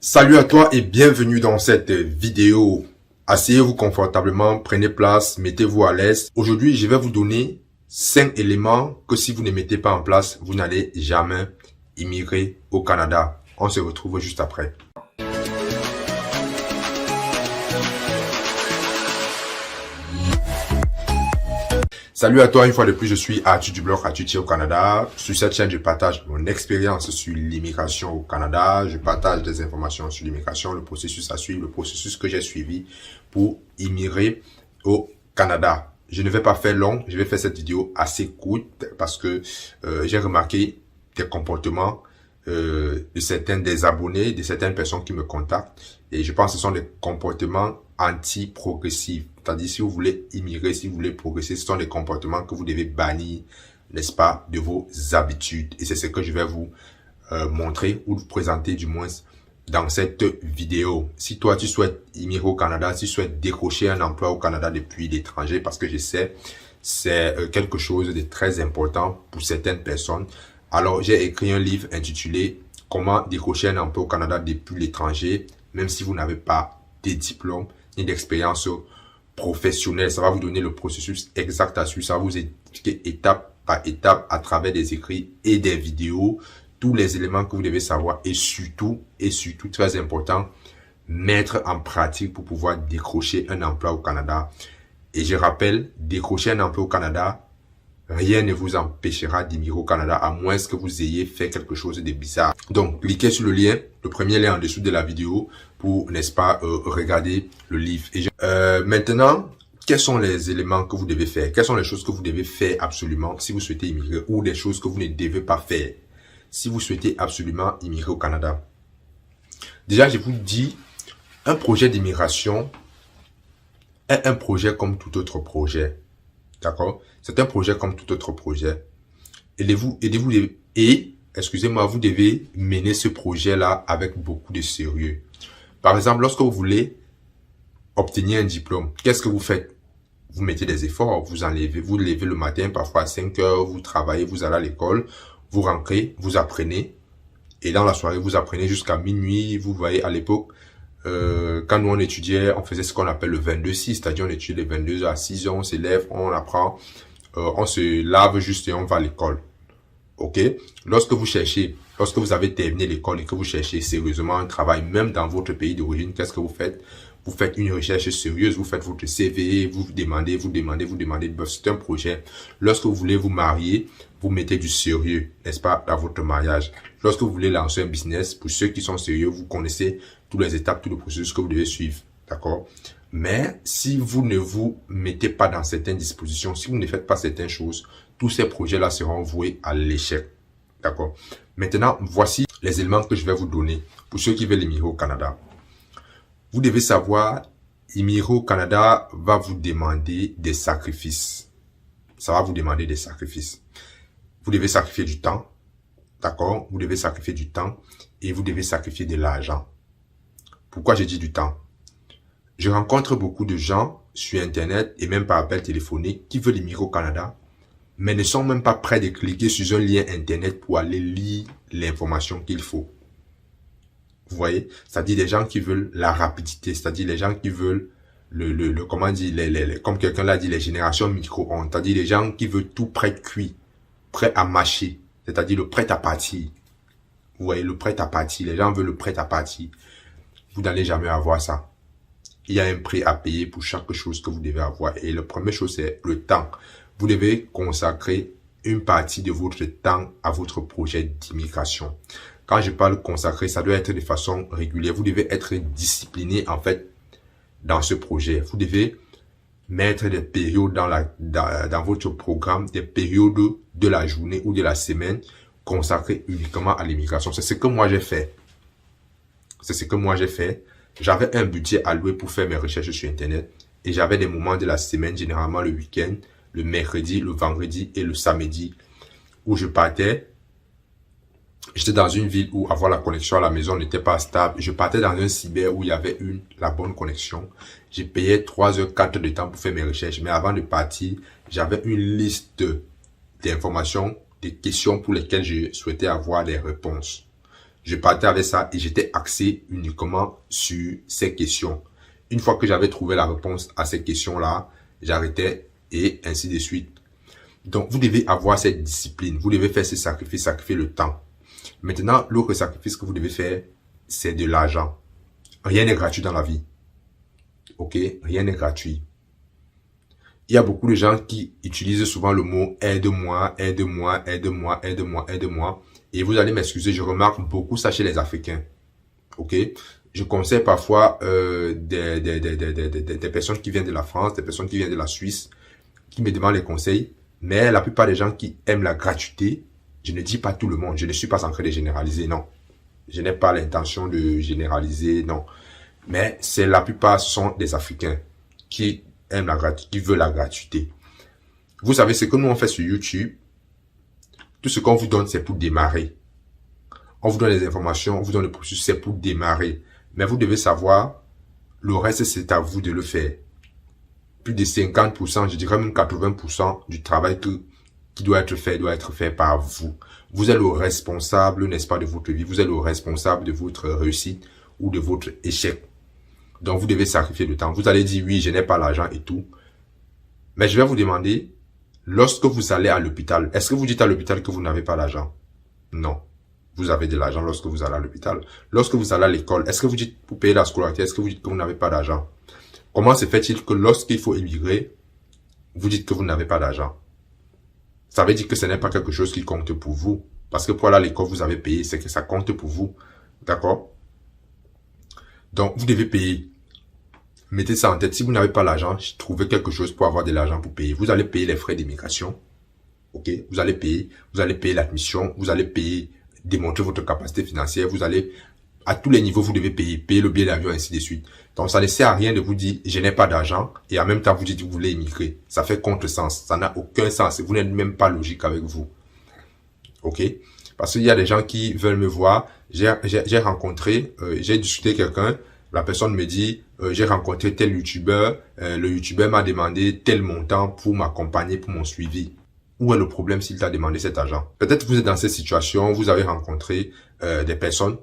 Salut à toi et bienvenue dans cette vidéo. Asseyez-vous confortablement, prenez place, mettez-vous à l'aise. Aujourd'hui, je vais vous donner 5 éléments que si vous ne mettez pas en place, vous n'allez jamais immigrer au Canada. On se retrouve juste après. Salut à toi, une fois de plus, je suis Arthur du blog Arthur au Canada. Sur cette chaîne, je partage mon expérience sur l'immigration au Canada. Je partage des informations sur l'immigration, le processus à suivre, le processus que j'ai suivi pour immigrer au Canada. Je ne vais pas faire long, je vais faire cette vidéo assez courte parce que j'ai remarqué des comportements de certains des abonnés, de certaines personnes qui me contactent. Et je pense que ce sont des comportements anti-progressifs. C'est-à-dire, si vous voulez immigrer, si vous voulez progresser, ce sont des comportements que vous devez bannir, n'est-ce pas, de vos habitudes. Et c'est ce que je vais vous montrer ou vous présenter du moins dans cette vidéo. Si toi, tu souhaites immigrer au Canada, si tu souhaites décrocher un emploi au Canada depuis l'étranger, parce que je sais, c'est quelque chose de très important pour certaines personnes. Alors, j'ai écrit un livre intitulé « Comment décrocher un emploi au Canada depuis l'étranger », même si vous n'avez pas de diplôme ni d'expérience professionnelle. Ça va vous donner le processus exact à suivre. Ça va vous expliquer étape par étape à travers des écrits et des vidéos, tous les éléments que vous devez savoir et surtout, très important, mettre en pratique pour pouvoir décrocher un emploi au Canada. Et je rappelle, décrocher un emploi au Canada, rien ne vous empêchera d'immigrer au Canada à moins que vous ayez fait quelque chose de bizarre. Donc, cliquez sur le lien, le premier lien en dessous de la vidéo pour, n'est-ce pas, regarder le livre. Et maintenant, quels sont les éléments que vous devez faire? Quelles sont les choses que vous devez faire absolument si vous souhaitez immigrer ou des choses que vous ne devez pas faire si vous souhaitez absolument immigrer au Canada? Déjà, je vous dis, un projet d'immigration est un projet comme tout autre projet. D'accord? C'est un projet comme tout autre projet. Excusez-moi, vous devez mener ce projet-là avec beaucoup de sérieux. Par exemple, lorsque vous voulez obtenir un diplôme, qu'est-ce que vous faites? Vous mettez des efforts, vous levez le matin, parfois à 5 heures, vous travaillez, vous allez à l'école, vous rentrez, vous apprenez. Et dans la soirée, vous apprenez jusqu'à minuit. Vous voyez, à l'époque, quand nous on étudiait, on faisait ce qu'on appelle le 22-6, c'est-à-dire on étudie de 22 à 6 heures, on se lève, on apprend, on se lave juste et on va à l'école. Ok? Lorsque vous avez terminé l'école et que vous cherchez sérieusement un travail, même dans votre pays d'origine, qu'est-ce que vous faites? Vous faites une recherche sérieuse, vous faites votre CV, vous demandez. C'est un projet. Lorsque vous voulez vous marier, vous mettez du sérieux, n'est-ce pas, dans votre mariage. Lorsque vous voulez lancer un business, pour ceux qui sont sérieux, vous connaissez toutes les étapes, tout le processus que vous devez suivre. D'accord? Mais si vous ne vous mettez pas dans certaines dispositions, si vous ne faites pas certaines choses, tous ces projets-là seront voués à l'échec. D'accord? Maintenant, voici les éléments que je vais vous donner pour ceux qui veulent immigrer au Canada. Vous devez savoir, immigrer au Canada va vous demander des sacrifices. Ça va vous demander des sacrifices. Vous devez sacrifier du temps. D'accord? Vous devez sacrifier du temps et vous devez sacrifier de l'argent. Pourquoi j'ai dit du temps? Je rencontre beaucoup de gens sur Internet et même par appel téléphonique qui veulent immigrer au Canada, mais ne sont même pas prêts de cliquer sur un lien Internet pour aller lire l'information qu'il faut. Vous voyez? C'est-à-dire des gens qui veulent la rapidité, c'est-à-dire les gens qui veulent comment dire, comme quelqu'un l'a dit, les générations micro-ondes, c'est-à-dire les gens qui veulent tout prêt cuit, prêt à mâcher, c'est-à-dire le prêt à partir. Vous voyez, le prêt à partir, les gens veulent le prêt à partir. Vous n'allez jamais avoir ça. Il y a un prix à payer pour chaque chose que vous devez avoir. Et la première chose, c'est le temps. Vous devez consacrer une partie de votre temps à votre projet d'immigration. Quand je parle consacrer, ça doit être de façon régulière. Vous devez être discipliné, en fait, dans ce projet. Vous devez mettre des périodes dans votre programme, des périodes de la journée ou de la semaine consacrées uniquement à l'immigration. C'est ce que moi j'ai fait. C'est ce que moi j'ai fait. J'avais un budget alloué pour faire mes recherches sur Internet et j'avais des moments de la semaine, généralement le week-end, le mercredi, le vendredi et le samedi, où je partais. J'étais dans une ville où avoir la connexion à la maison n'était pas stable. Je partais dans un cyber où il y avait la bonne connexion. J'ai payé 3 heures, 4 heures de temps pour faire mes recherches. Mais avant de partir, j'avais une liste d'informations, des questions pour lesquelles je souhaitais avoir des réponses. Je partais avec ça et j'étais axé uniquement sur ces questions. Une fois que j'avais trouvé la réponse à ces questions-là, j'arrêtais et ainsi de suite. Donc, vous devez avoir cette discipline. Vous devez faire ces sacrifices, sacrifier le temps. Maintenant, l'autre sacrifice que vous devez faire, c'est de l'argent. Rien n'est gratuit dans la vie. Ok? Rien n'est gratuit. Il y a beaucoup de gens qui utilisent souvent le mot aide-moi, aide-moi, aide-moi, aide-moi, aide-moi. Et vous allez m'excuser, je remarque beaucoup ça chez les Africains. Ok? Je conseille parfois des personnes qui viennent de la France, des personnes qui viennent de la Suisse, qui me demandent les conseils. Mais la plupart des gens qui aiment la gratuité, je ne dis pas tout le monde, je ne suis pas en train de généraliser, non. Je n'ai pas l'intention de généraliser, non. Mais c'est la plupart sont des Africains qui aiment la gratuité, qui veulent la gratuité. Vous savez, ce que nous on fait sur YouTube, tout ce qu'on vous donne, c'est pour démarrer. On vous donne les informations, on vous donne le processus, c'est pour démarrer. Mais vous devez savoir, le reste, c'est à vous de le faire. Plus de 50%, je dirais même 80% du travail qui doit être fait par vous. Vous êtes le responsable, n'est-ce pas, de votre vie. Vous êtes le responsable de votre réussite ou de votre échec. Donc, vous devez sacrifier le temps. Vous allez dire, oui, je n'ai pas l'argent et tout. Mais je vais vous demander, lorsque vous allez à l'hôpital, est-ce que vous dites à l'hôpital que vous n'avez pas l'argent? Non. Vous avez de l'argent lorsque vous allez à l'hôpital. Lorsque vous allez à l'école, est-ce que vous dites, pour payer la scolarité, est-ce que vous dites que vous n'avez pas d'argent? Comment se fait-il que lorsqu'il faut émigrer, vous dites que vous n'avez pas d'argent? Ça veut dire que ce n'est pas quelque chose qui compte pour vous. Parce que pour aller à l'école, vous avez payé, c'est que ça compte pour vous. D'accord? Donc, vous devez payer. Mettez ça en tête. Si vous n'avez pas l'argent, trouvez quelque chose pour avoir de l'argent pour payer. Vous allez payer les frais d'immigration. Ok? Vous allez payer l'admission. Vous allez payer, démontrer votre capacité financière. Vous allez, à tous les niveaux, vous devez payer le billet d'avion, ainsi de suite. Donc, ça ne sert à rien de vous dire, je n'ai pas d'argent, et en même temps, vous dites que vous voulez immigrer. Ça fait contresens. Ça n'a aucun sens. Vous n'êtes même pas logique avec vous. Ok? Parce qu'il y a des gens qui veulent me voir. J'ai rencontré, j'ai discuté avec quelqu'un. La personne me dit, j'ai rencontré tel youtubeur. Le youtubeur m'a demandé tel montant pour m'accompagner pour mon suivi. Où est le problème s'il t'a demandé cet argent? Peut-être que vous êtes dans cette situation, vous avez rencontré des personnes,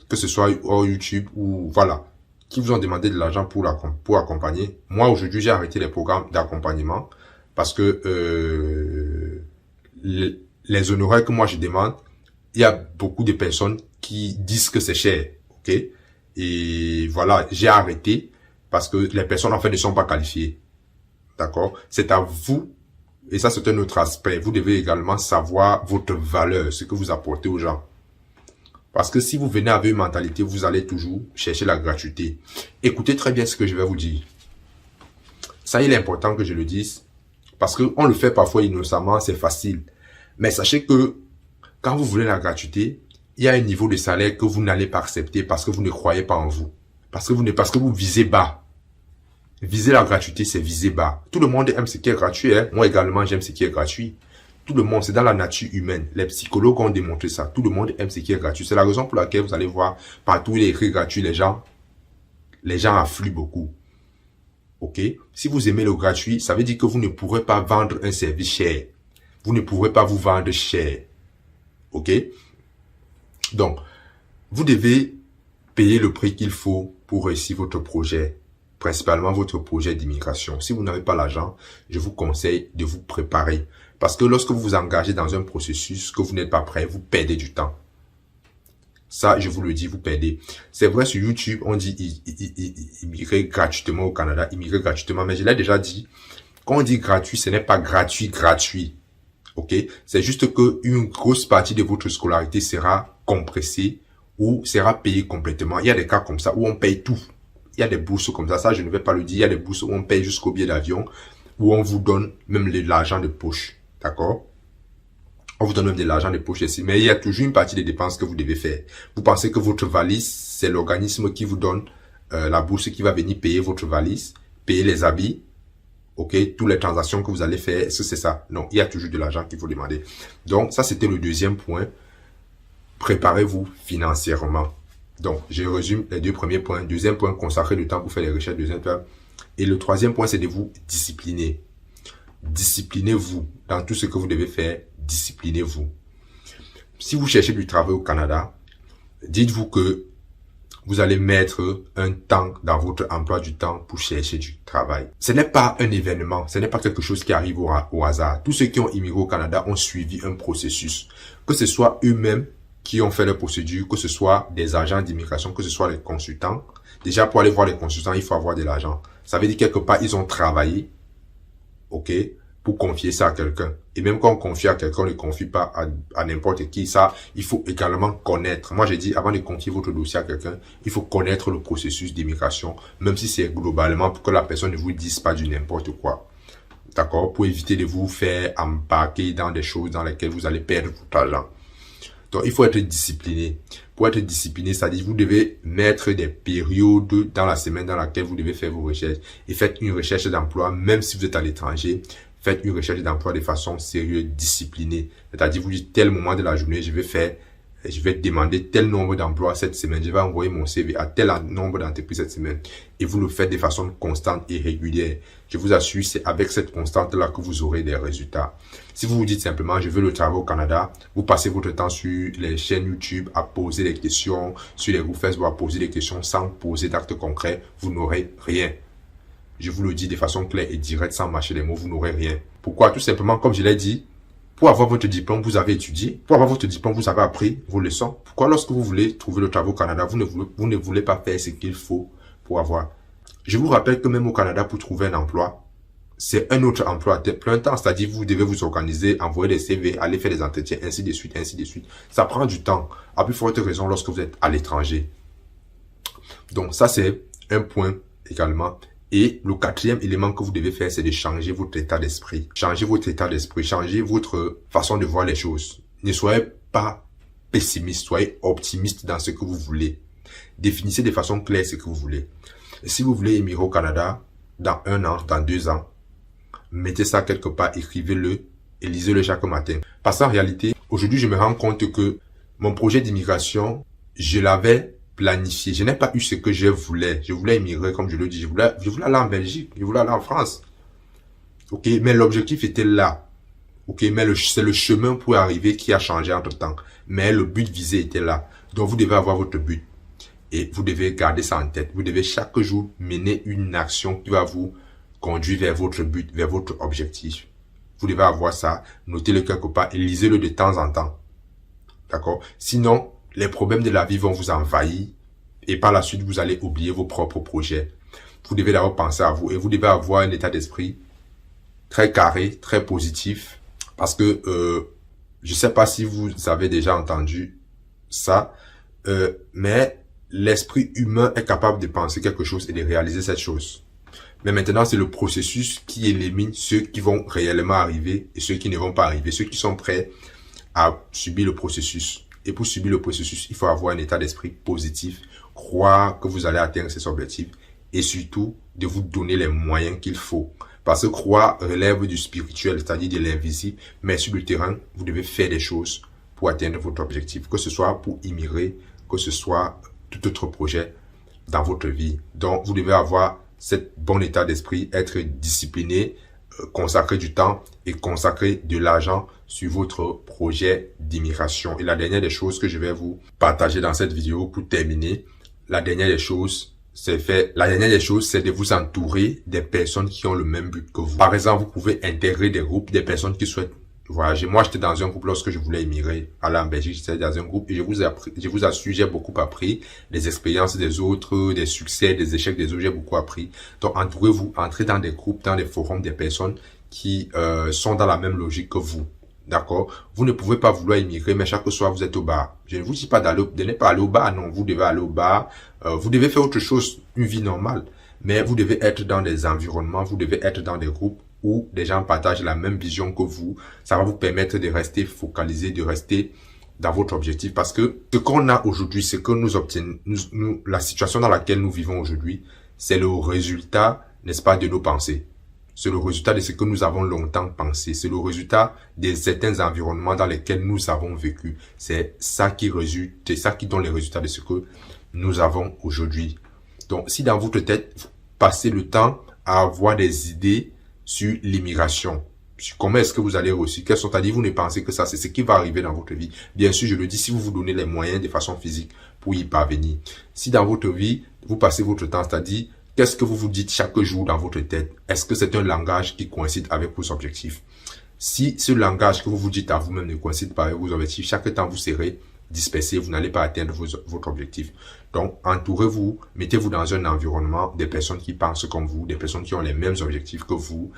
que ce soit hors YouTube ou voilà, qui vous ont demandé de l'argent pour accompagner. Moi, aujourd'hui, j'ai arrêté les programmes d'accompagnement parce que les honoraires que moi je demande, il y a beaucoup de personnes qui disent que c'est cher, ok? Et voilà, j'ai arrêté parce que les personnes en fait ne sont pas qualifiées, d'accord? C'est à vous, et ça c'est un autre aspect, vous devez également savoir votre valeur, ce que vous apportez aux gens. Parce que si vous venez avec une mentalité, vous allez toujours chercher la gratuité. Écoutez très bien ce que je vais vous dire. Ça, il est important que je le dise. Parce qu'on le fait parfois innocemment, c'est facile. Mais sachez que quand vous voulez la gratuité, il y a un niveau de salaire que vous n'allez pas accepter parce que vous ne croyez pas en vous. Parce que vous visez bas. Viser la gratuité, c'est viser bas. Tout le monde aime ce qui est gratuit. Hein? Moi également, j'aime ce qui est gratuit. Tout le monde, c'est dans la nature humaine. Les psychologues ont démontré ça. Tout le monde aime ce qui est gratuit. C'est la raison pour laquelle vous allez voir partout où il est écrit gratuit, les gens affluent beaucoup. Ok? Si vous aimez le gratuit, ça veut dire que vous ne pourrez pas vendre un service cher. Vous ne pourrez pas vous vendre cher. Ok? Donc, vous devez payer le prix qu'il faut pour réussir votre projet. Principalement votre projet d'immigration. Si vous n'avez pas l'argent, je vous conseille de vous préparer. Parce que lorsque vous vous engagez dans un processus que vous n'êtes pas prêt, vous perdez du temps. Ça, je vous le dis, vous perdez. C'est vrai, sur YouTube, on dit immigrer gratuitement au Canada, immigrer gratuitement. Mais je l'ai déjà dit, quand on dit gratuit, ce n'est pas gratuit. Ok? C'est juste que une grosse partie de votre scolarité sera compressée ou sera payée complètement. Il y a des cas comme ça où on paye tout. Il y a des bourses comme ça je ne vais pas le dire. Il y a des bourses où on paye jusqu'au billet d'avion, où on vous donne même de l'argent de poche. D'accord? On vous donne même de l'argent de poche ici. Mais il y a toujours une partie des dépenses que vous devez faire. Vous pensez que votre valise, c'est l'organisme qui vous donne la bourse qui va venir payer votre valise, payer les habits, ok? Toutes les transactions que vous allez faire, est-ce que c'est ça? Non, il y a toujours de l'argent qu'il faut demander. Donc, ça, c'était le deuxième point. Préparez-vous financièrement. Donc, je résume les deux premiers points. Deuxième point, consacrer du temps pour faire les recherches. Deuxième point. Et le troisième point, c'est de vous discipliner. Disciplinez-vous dans tout ce que vous devez faire. Disciplinez-vous. Si vous cherchez du travail au Canada, dites-vous que vous allez mettre un temps dans votre emploi du temps pour chercher du travail. Ce n'est pas un événement, ce n'est pas quelque chose qui arrive au hasard. Tous ceux qui ont immigré au Canada ont suivi un processus. Que ce soit eux-mêmes qui ont fait la procédure, que ce soit des agents d'immigration, que ce soit les consultants. Déjà, pour aller voir les consultants, il faut avoir de l'argent. Ça veut dire quelque part, ils ont travaillé, ok, pour confier ça à quelqu'un. Et même quand on confie à quelqu'un, on ne le confie pas à n'importe qui. Ça, il faut également connaître. Moi, j'ai dit, avant de confier votre dossier à quelqu'un, il faut connaître le processus d'immigration, même si c'est globalement pour que la personne ne vous dise pas du n'importe quoi. D'accord? Pour éviter de vous faire embarquer dans des choses dans lesquelles vous allez perdre votre argent. Donc, il faut être discipliné. Pour être discipliné, c'est-à-dire vous devez mettre des périodes dans la semaine dans laquelle vous devez faire vos recherches. Et faites une recherche d'emploi, même si vous êtes à l'étranger. Faites une recherche d'emploi de façon sérieuse, disciplinée. C'est-à-dire, vous dites tel moment de la journée, je vais demander tel nombre d'emplois cette semaine. Je vais envoyer mon CV à tel nombre d'entreprises cette semaine. Et vous le faites de façon constante et régulière. Je vous assure, c'est avec cette constante-là que vous aurez des résultats. Si vous vous dites simplement, je veux le travail au Canada, vous passez votre temps sur les chaînes YouTube à poser des questions, sur les groupes Facebook à poser des questions sans poser d'actes concrets, vous n'aurez rien. Je vous le dis de façon claire et directe, sans mâcher les mots, vous n'aurez rien. Pourquoi? Tout simplement, comme je l'ai dit, pour avoir votre diplôme, vous avez étudié. Pour avoir votre diplôme, vous avez appris vos leçons. Pourquoi lorsque vous voulez trouver le travail au Canada, vous ne voulez pas faire ce qu'il faut pour avoir? Je vous rappelle que même au Canada, pour trouver un emploi, c'est un autre emploi à plein temps. C'est-à-dire, vous devez vous organiser, envoyer des CV, aller faire des entretiens, ainsi de suite, ainsi de suite. Ça prend du temps. À plus forte raison lorsque vous êtes à l'étranger. Donc, ça, c'est un point également. Et le quatrième élément que vous devez faire, c'est de changer votre état d'esprit. Changer votre état d'esprit, changer votre façon de voir les choses. Ne soyez pas pessimiste, soyez optimiste dans ce que vous voulez. Définissez de façon claire ce que vous voulez. Et si vous voulez émigrer au Canada, dans 1 an, dans 2 ans, mettez ça quelque part, écrivez-le et lisez-le chaque matin. Parce qu'en réalité, aujourd'hui, je me rends compte que mon projet d'immigration, je l'avais planifié. Je n'ai pas eu ce que je voulais. Je voulais immigrer, comme je le dis. Je voulais aller en Belgique. Je voulais aller en France. Ok, mais l'objectif était là. Ok, mais c'est le chemin pour arriver qui a changé entre temps. Mais le but visé était là. Donc, vous devez avoir votre but. Et vous devez garder ça en tête. Vous devez chaque jour mener une action qui va vous conduire vers votre but, vers votre objectif. Vous devez avoir ça. Notez-le quelque part et lisez-le de temps en temps. D'accord? Sinon, les problèmes de la vie vont vous envahir et par la suite, vous allez oublier vos propres projets. Vous devez d'abord penser à vous et vous devez avoir un état d'esprit très carré, très positif parce que je ne sais pas si vous avez déjà entendu ça, mais l'esprit humain est capable de penser quelque chose et de réaliser cette chose. Mais maintenant, c'est le processus qui élimine ceux qui vont réellement arriver et ceux qui ne vont pas arriver, ceux qui sont prêts à subir le processus. Et pour subir le processus, il faut avoir un état d'esprit positif, croire que vous allez atteindre ces objectifs et surtout de vous donner les moyens qu'il faut. Parce que croire relève du spirituel, c'est-à-dire de l'invisible, mais sur le terrain, vous devez faire des choses pour atteindre votre objectif, que ce soit pour immigrer, que ce soit tout autre projet dans votre vie. Donc, vous devez avoir cet bon état d'esprit, être discipliné, consacrer du temps et consacrer de l'argent sur votre projet d'immigration. Et la dernière des choses que je vais vous partager dans cette vidéo pour terminer, la dernière des choses, c'est de vous entourer des personnes qui ont le même but que vous. Par exemple, vous pouvez intégrer des groupes, des personnes qui souhaitent voyager. Moi, j'étais dans un groupe lorsque je voulais immigrer, aller en Belgique, j'étais dans un groupe et je vous assure, j'ai beaucoup appris des expériences des autres, des succès, des échecs des autres, j'ai beaucoup appris. Donc, entourez-vous, entrez dans des groupes, dans des forums, des personnes qui sont dans la même logique que vous. D'accord? Vous ne pouvez pas vouloir immigrer, mais chaque soir, vous êtes au bar. Je ne vous dis pas de ne pas aller au bar, non. Vous devez aller au bar. Vous devez faire autre chose, une vie normale. Mais vous devez être dans des environnements, vous devez être dans des groupes où des gens partagent la même vision que vous. Ça va vous permettre de rester focalisé, de rester dans votre objectif. Parce que ce qu'on a aujourd'hui, ce que nous obtenons, la situation dans laquelle nous vivons aujourd'hui, c'est le résultat, n'est-ce pas, de nos pensées. C'est le résultat de ce que nous avons longtemps pensé. C'est le résultat de certains environnements dans lesquels nous avons vécu. C'est ça qui résulte, c'est ça qui donne les résultats de ce que nous avons aujourd'hui. Donc, si dans votre tête, vous passez le temps à avoir des idées sur l'immigration, Comment est-ce que vous allez réussir? Quels sont, c'est-à-dire, vous ne pensez que ça, c'est ce qui va arriver dans votre vie. Bien sûr, je le dis, si vous vous donnez les moyens de façon physique pour y parvenir. Si dans votre vie, vous passez votre temps, c'est-à-dire, qu'est-ce que vous vous dites chaque jour dans votre tête? Est-ce que c'est un langage qui coïncide avec vos objectifs? Si ce langage que vous vous dites à vous-même ne coïncide pas avec vos objectifs, chaque temps vous serez dispersé, vous n'allez pas atteindre votre objectif. Donc, entourez-vous, mettez-vous dans un environnement des personnes qui pensent comme vous, des personnes qui ont les mêmes objectifs que vous.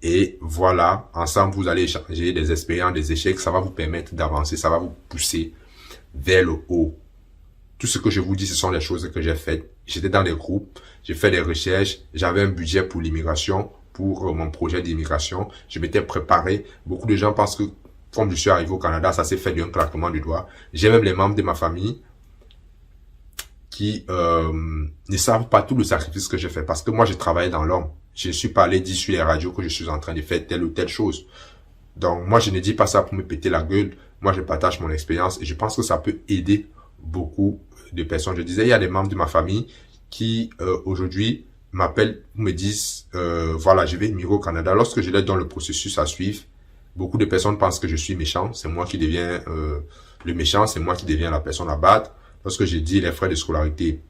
Et voilà, ensemble, vous allez échanger des expériences, des échecs. Ça va vous permettre d'avancer, ça va vous pousser vers le haut. Tout ce que je vous dis, ce sont les choses que j'ai faites. J'étais dans des groupes, j'ai fait des recherches, j'avais un budget pour l'immigration, pour mon projet d'immigration. Je m'étais préparé. Beaucoup de gens pensent que, comme je suis arrivé au Canada, ça s'est fait d'un claquement du doigt. J'ai même les membres de ma famille qui ne savent pas tout le sacrifice que j'ai fait. Parce que moi, j'ai travaillé dans l'ombre. Je ne suis pas allé dire sur les radios que je suis en train de faire telle ou telle chose. Donc, moi, je ne dis pas ça pour me péter la gueule. Moi, je partage mon expérience et je pense que ça peut aider beaucoup de personnes. Je disais, il y a des membres de ma famille qui, aujourd'hui, m'appellent, me disent, voilà, je vais immigrer au Canada. Lorsque je leur donne le processus à suivre, beaucoup de personnes pensent que je suis méchant. C'est moi qui deviens le méchant, c'est moi qui deviens la personne à battre. Lorsque j'ai dit les frais de scolarité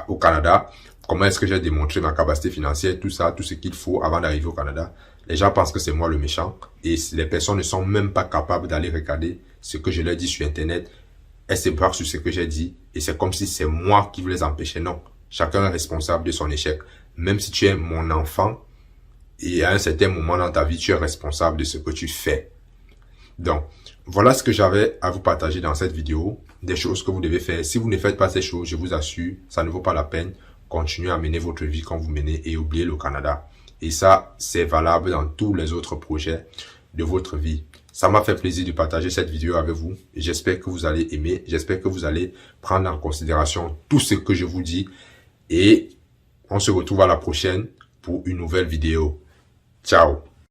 au Canada, comment est-ce que j'ai démontré ma capacité financière, tout ça, tout ce qu'il faut avant d'arriver au Canada. Les gens pensent que c'est moi le méchant et les personnes ne sont même pas capables d'aller regarder ce que je leur dis sur Internet. Elles se basent sur ce que j'ai dit et c'est comme si c'est moi qui vous les empêchais. Non, chacun est responsable de son échec. Même si tu es mon enfant et à un certain moment dans ta vie, tu es responsable de ce que tu fais. Donc, voilà ce que j'avais à vous partager dans cette vidéo. Des choses que vous devez faire. Si vous ne faites pas ces choses, je vous assure, ça ne vaut pas la peine. Continuez à mener votre vie comme vous menez et oubliez le Canada. Et ça, c'est valable dans tous les autres projets de votre vie. Ça m'a fait plaisir de partager cette vidéo avec vous. J'espère que vous allez aimer. J'espère que vous allez prendre en considération tout ce que je vous dis. Et on se retrouve à la prochaine pour une nouvelle vidéo. Ciao!